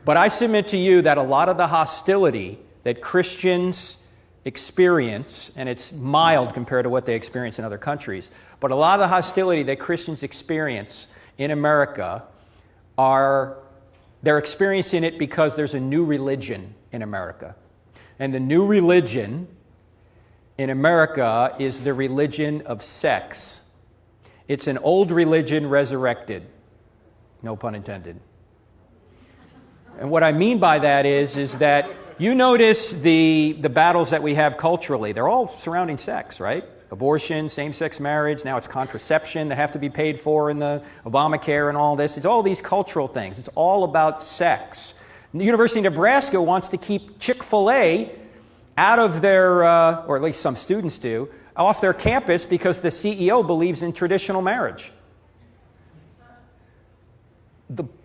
But I submit to you that a lot of the hostility that Christians experience, and it's mild compared to what they experience in other countries, but a lot of the hostility that Christians experience in America they're experiencing it because there's a new religion in America. And the new religion in America is the religion of sex. It's an old religion resurrected. No pun intended. And what I mean by that is that you notice the battles that we have culturally. They're all surrounding sex, right? Abortion, same-sex marriage, now it's contraception that have to be paid for in the Obamacare and all this. It's all these cultural things. It's all about sex. The University of Nebraska wants to keep Chick-fil-A out of their, or at least some students do, off their campus because the CEO believes in traditional marriage.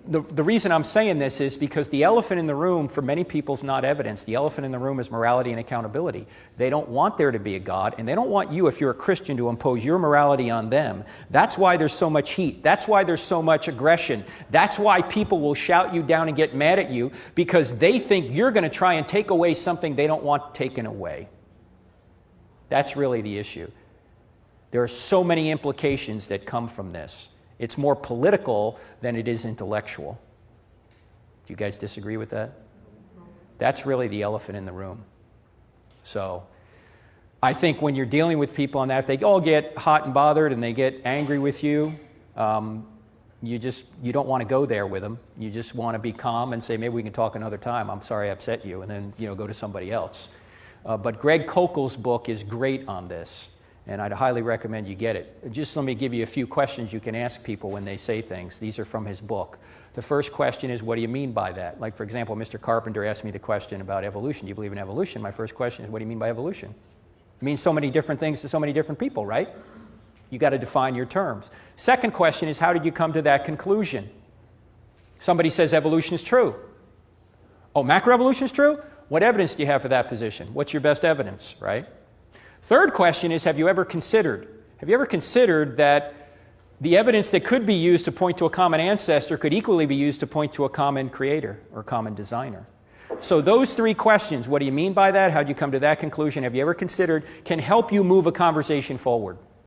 The reason I'm saying this is because the elephant in the room for many people is not evidence. The elephant in the room is morality and accountability. They don't want there to be a God, and they don't want you, if you're a Christian, to impose your morality on them. That's why there's so much heat. That's why there's so much aggression. That's why people will shout you down and get mad at you, because they think you're going to try and take away something they don't want taken away. That's really the issue. There are so many implications that come from this. It's more political than it is intellectual. Do you guys disagree with that? That's really the elephant in the room. So I think when you're dealing with people on that, if they all get hot and bothered and they get angry with you, you don't want to go there with them. You just want to be calm and say, maybe we can talk another time. I'm sorry I upset you, and then go to somebody else. But Greg Kokel's book is great on this. And I'd highly recommend you get it. Just let me give you a few questions you can ask people when they say things. These are from his book. The first question is, what do you mean by that? Like, for example, Mr. Carpenter asked me the question about evolution. Do you believe in evolution? My first question is, what do you mean by evolution? It means so many different things to so many different people, right? You got to define your terms. Second question is, how did you come to that conclusion? Somebody says evolution is true. Oh, macroevolution is true? What evidence do you have for that position? What's your best evidence, right? Third question is, have you ever considered that the evidence that could be used to point to a common ancestor could equally be used to point to a common creator or common designer? So those three questions, what do you mean by that? How do you come to that conclusion? Have you ever considered, can help you move a conversation forward.